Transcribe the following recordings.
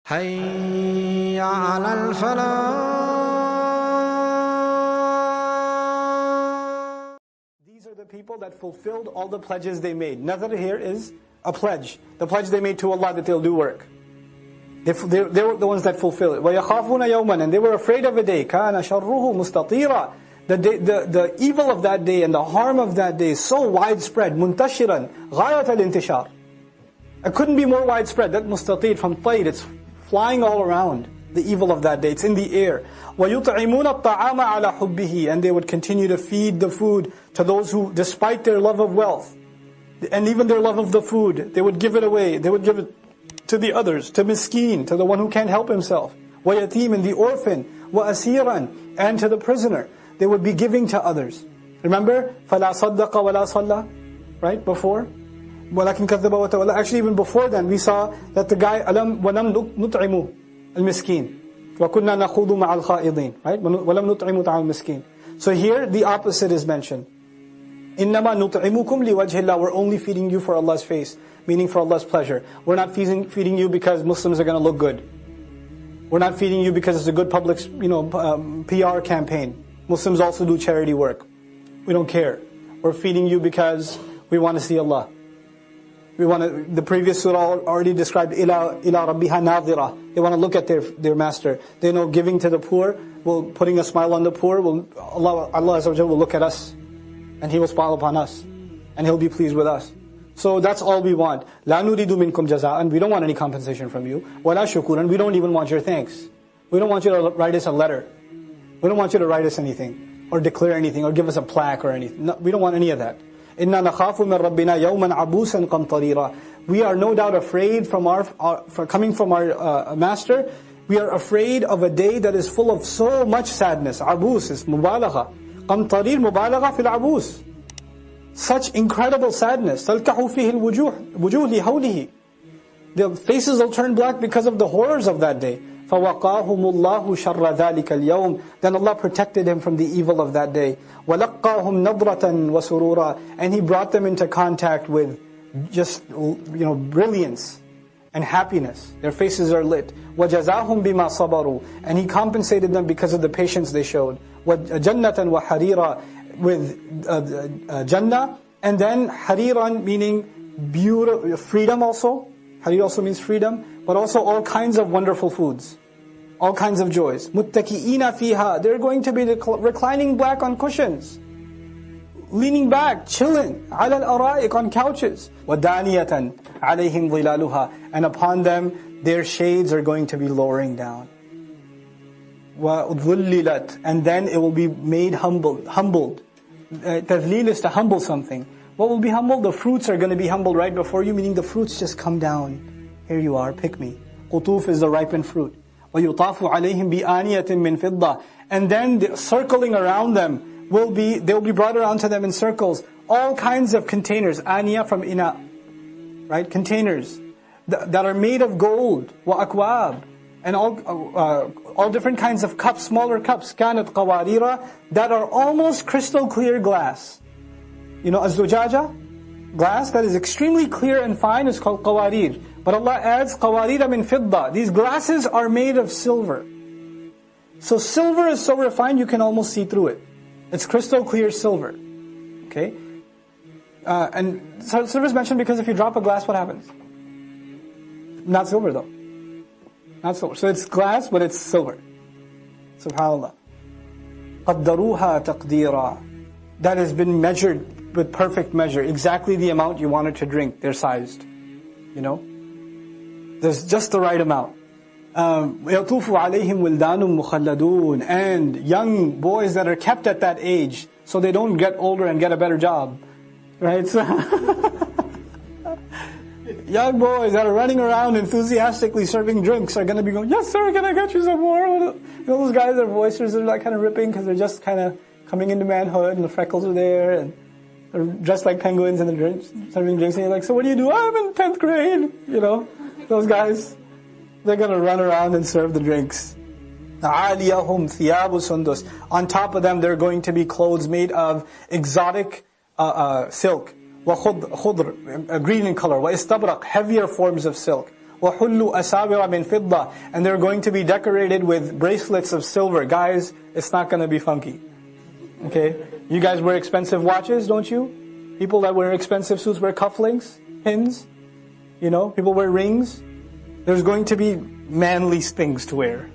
حي على الفلاح. These are the people that fulfilled all the pledges they made. Nazar here is a pledge. The pledge they made to Allah that they'll do work. They were the ones that fulfill it. وَيَخَافُونَ يَوْمًا, and they were afraid of a day. كَانَ شَرُّهُ مُسْتَطِيرًا. The evil of that day and the harm of that day is so widespread. مُنْتَشِرًا غَايَةَ الْإِنْتِشَارِ. It couldn't be more widespread. That mustatir from tayr, it's flying all around. The evil of that day, it's in the air. وَيُطْعِمُونَ الطَّعَامَ عَلَى حُبِّهِ, and they would continue to feed the food to those who, despite their love of wealth, and even their love of the food, they would give it away. They would give it to the others, to miskeen, to the one who can't help himself. وَيَتِيمٍ, and the orphan. وَأَسِيرًا, and to the prisoner. They would be giving to others. Remember? فَلَا صَدَّقَ وَلَا صَلَّى, right, before? وَلَكِنْ كَذَّبَ وَتَوَلَّى. Actually, even before then, we saw that the guy, وَلَمْ نُطْعِمُ الْمِسْكِينَ وَكُنَّا نَخُوضُ مَعَ الْخَائِضِينَ, right? وَلَمْ نُطْعِمُ طَعَامَ الْمِسْكِينَ. So here, the opposite is mentioned. إِنَّمَا نُطْعِمُكُمْ لِوَجْهِ اللَّهِ. We're only feeding you for Allah's face, meaning for Allah's pleasure. We're not feeding you because Muslims are going to look good. We're not feeding you because it's a good public, PR campaign. Muslims also do charity work. We don't care. We're feeding you because we want to see Allah. The previous surah already described ila rabbiha nadhira. They want to look at their master. They know giving to the poor, putting a smile on the poor, Allah Azza wa Jalla will look at us, and He will smile upon us, and He'll be pleased with us. So that's all we want. La nuridu minkum jaza'an. We don't want any compensation from you. Wala shukuran. We don't even want your thanks. We don't want you to write us a letter. We don't want you to write us anything, or declare anything, or give us a plaque or anything. No, we don't want any of that. إِنَّا نَخَافُ مِنْ رَبِّنَا يَوْمًا عَبُوسًا قَمْطَرِيرًا. We are no doubt afraid from coming from our master. We are afraid of a day that is full of so much sadness. عَبُوس is مُبَالَغَةً. قَمْطَرِير مُبَالَغَةً فِي الْعَبُوس. Such incredible sadness. تَلْكَحُ فِيهِ الْوُجُوهِ لِهَوْلِهِ. The faces will turn black because of the horrors of that day. فَوَقَاهُمُ اللَّهُ شَرَّ ذَلِكَ الْيَوْمِ. Then Allah protected him from the evil of that day. وَلَقَّاهُمْ نَضْرَةً وَسُرُورًا. And He brought them into contact with just, brilliance and happiness. Their faces are lit. وَجَزَاهُمْ بِمَا صَبَرُوا. And He compensated them because of the patience they showed. وَجَنَّةً وَحَرِيرًا. With Jannah, and then Hariran, meaning freedom also. Harir also means freedom, but also all kinds of wonderful foods, all kinds of joys. Muttaki'ina fiha. They're going to be reclining back on cushions, leaning back, chilling. Ala al-ara'ik, on couches. وَدَانِيَةً عَلَيْهِمْ ظِلَالُهَا. And upon them, their shades are going to be lowering down. وَذُلِّلَتْ. And then it will be made humbled. Tadlil is to humble something. What will be humbled? The fruits are going to be humbled right before you, meaning the fruits just come down. Here you are, pick me. Qutuf is the ripened fruit. وَيُطَافُ عَلَيْهِمْ بِآنِيَةٍ مِّن فِضَّةٍ. And then circling around them they'll be brought around to them in circles. All kinds of containers. Aniya from ina. Right? Containers that are made of gold. وَأَكْوَابٍ. And all different kinds of cups, smaller cups. كَانَتْ قَوَارِيرًا. That are almost crystal clear glass. Az-zujaja, glass that is extremely clear and fine, is called qawarir. But Allah adds qawarira min fidda. These glasses are made of silver. So silver is so refined you can almost see through it. It's crystal clear silver. Okay? And silver is mentioned because if you drop a glass, what happens? Not silver though. Not silver. So it's glass, but it's silver. SubhanAllah. قَدَّرُوهَا تَقْدِيرًا. That has been measured with perfect measure, exactly the amount you wanted to drink. They're sized, There's just the right amount. يَطُوفُ عَلَيْهِمْ وِلْدَانٌ مُخَلَّدُونَ. And young boys that are kept at that age, so they don't get older and get a better job, right? So young boys that are running around enthusiastically serving drinks are going to be going, "Yes, sir, can I get you some more?" Those guys, their voices are like kind of ripping because they're just kind of coming into manhood, and the freckles are there, and they're dressed like penguins and they're serving drinks, and you're like, "So what do you do?" "I'm in 10th grade." Those guys, they're going to run around and serve the drinks. عَالِيَهُمْ ثِيَابُ سُنْدُسٍ. On top of them, they're going to be clothes made of exotic silk. وَخُضْرٍ, green in color. وَإِسْتَبْرَقٍ, heavier forms of silk. وَحُلُّوا أَسَاوِرَ مِن فِضَّةٍ and they're going to be decorated with bracelets of silver. Guys, it's not going to be funky. Okay? You guys wear expensive watches, don't you? People that wear expensive suits wear cufflinks, pins. You know, people wear rings. There's going to be manly things to wear.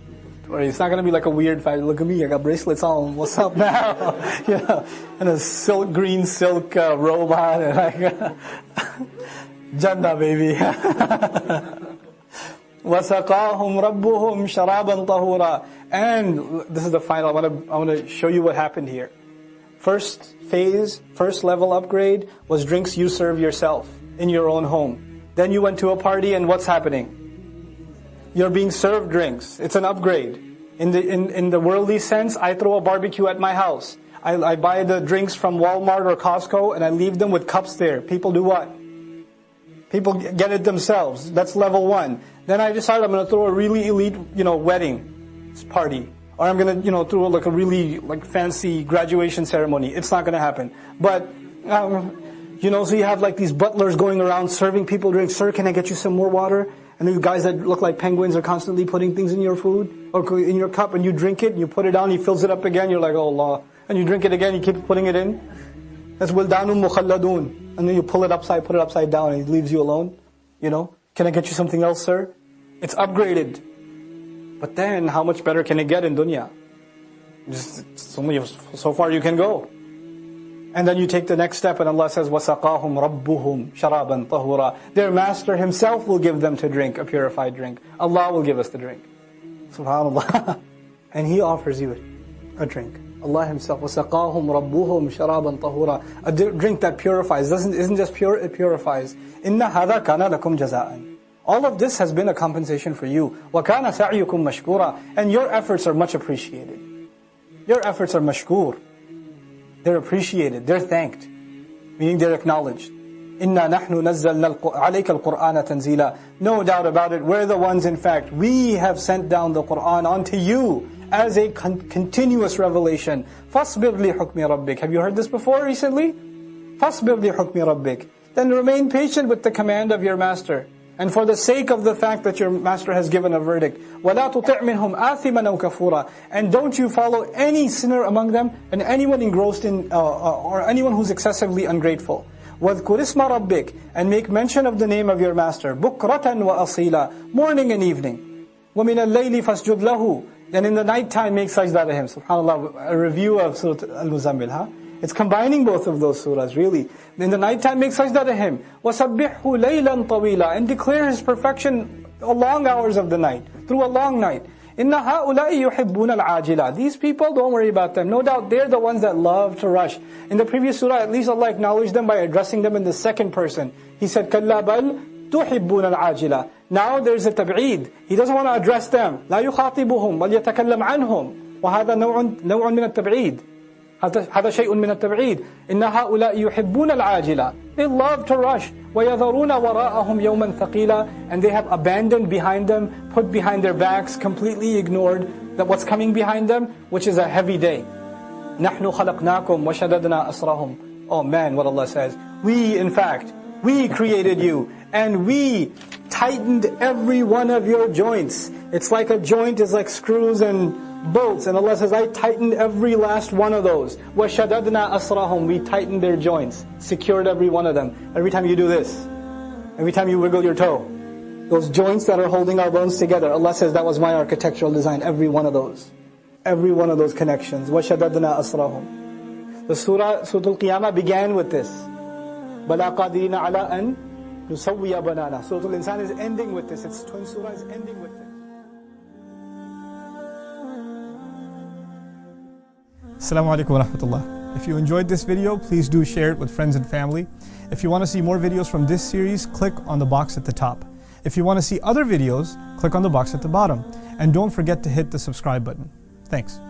It's not going to be like a weird fight. Look at me, I got bracelets on. What's up now? You know, and a green silk robe on, and like Jannah, baby. وَسَقَاهُمْ رَبُّهُمْ شَرَابًا طَهُورًا. And this is the final. I want to show you what happened here. First phase, first level upgrade was drinks you serve yourself in your own home. Then you went to a party, and what's happening? You're being served drinks. It's an upgrade. In the worldly sense, I throw a barbecue at my house. I buy the drinks from Walmart or Costco, and I leave them with cups there. People do what? People get it themselves. That's level one. Then I decide I'm going to throw a really elite, wedding party. Or I'm going to, throw like a really fancy graduation ceremony. It's not going to happen. But, so you have like these butlers going around serving people drinks. Sir, can I get you some more water? And the guys that look like penguins are constantly putting things in your food or in your cup, and you drink it, and you put it down, he fills it up again, you're like, oh Allah. And you drink it again, you keep putting it in. That's wildanun mukhalladun. And then you put it upside down, and he leaves you alone. Can I get you something else, sir? It's upgraded. But then, how much better can it get in dunya? So far you can go. And then you take the next step, and Allah says, وَسَقَاهُمْ رَبُّهُمْ شَرَابًا طَهُورًا. Their master himself will give them to drink, a purified drink. Allah will give us the drink. SubhanAllah. And He offers you a drink. Allah Himself. وَسَقَاهُمْ رَبُّهُمْ شَرَابًا طَهُورًا. A drink that purifies. Isn't just pure, it purifies. إِنَّ هَذَا كَانَ لَكُمْ جَزَاءً. All of this has been a compensation for you. وَكَانَ سَعْيُكُمْ مَشْكُورًا. And your efforts are much appreciated. Your efforts are mashkur. They're appreciated, they're thanked, meaning they're acknowledged. إِنَّا نَحْنُ نَزَّلْنَا عَلَيْكَ الْقُرْآنَ تَنزِيلًا. No doubt about it, we're the ones, in fact, we have sent down the Qur'an onto you as a continuous revelation. فَاصْبِرْ لِحُكْمِ رَبِّكَ. Have you heard this before recently? فَاصْبِرْ لِحُكْمِ رَبِّكَ. Then remain patient with the command of your master. And for the sake of the fact that your master has given a verdict. وَلَا تُطِعْ مِنْهُمْ آثِمًا أَوْ كَفُورًا. And don't you follow any sinner among them, and anyone engrossed in, or anyone who's excessively ungrateful. وَاذْكُرِ اسْمَ رَبِّكَ. And make mention of the name of your master. بُكْرَةً وَأَصِيلًا. Morning and evening. وَمِنَ اللَّيْلِ فَاسْجُدْ لَهُ. And in the night time make sajda to him. SubhanAllah, a review of Surah Al-Muzammil, It's combining both of those surahs, really. In the night time, make sajda to Him. وَسَبِّحْهُ لَيْلًا طَوِيلًا. And declare His perfection long hours of the night, through a long night. إِنَّ هَؤُلَاءِ يُحِبُّونَ الْعَاجِلَةِ. These people, don't worry about them. No doubt they're the ones that love to rush. In the previous surah, at least Allah acknowledged them by addressing them in the second person. He said, كَلَّا بَلْ تُحِبُّونَ الْعَاجِلَةِ. Now there's a tab'id. He doesn't want to address them. لَا يُخَاطِبُهُمْ بَلْ يَتَكَلَّمْ عَنْهُمْ. وَهَذا نوع من التبعيد. هذا شيء من التبعيد. إن هؤلاء يحبون العاجلة. They love to rush. ويذرون وراءهم يوما ثقيلا. And they have abandoned behind them, put behind their backs, completely ignored that what's coming behind them, which is a heavy day. نحن خلقناكم وشددنا أسرهم. Oh man, what Allah says. We created you, and we tightened every one of your joints. It's like a joint is like screws and bolts, and Allah says, I tightened every last one of those. وَشَدَدْنَا أَسْرَهُمْ. We tightened their joints, secured every one of them. Every time you do this, every time you wiggle your toe, those joints that are holding our bones together, Allah says, that was my architectural design, every one of those connections. وَشَدَدْنَا أَسْرَهُمْ. The Surah Al-Qiyamah began with this. بَلَا قَادِرِينَ عَلَىٰ أَن نُسَوِّيَ بَنَانَا. Surah Al-Insan is ending with this. Its twin surah is ending with this. Assalamu alaikum wa rahmatullah. If you enjoyed this video, please do share it with friends and family. If you want to see more videos from this series, click on the box at the top. If you want to see other videos, click on the box at the bottom. And don't forget to hit the subscribe button. Thanks.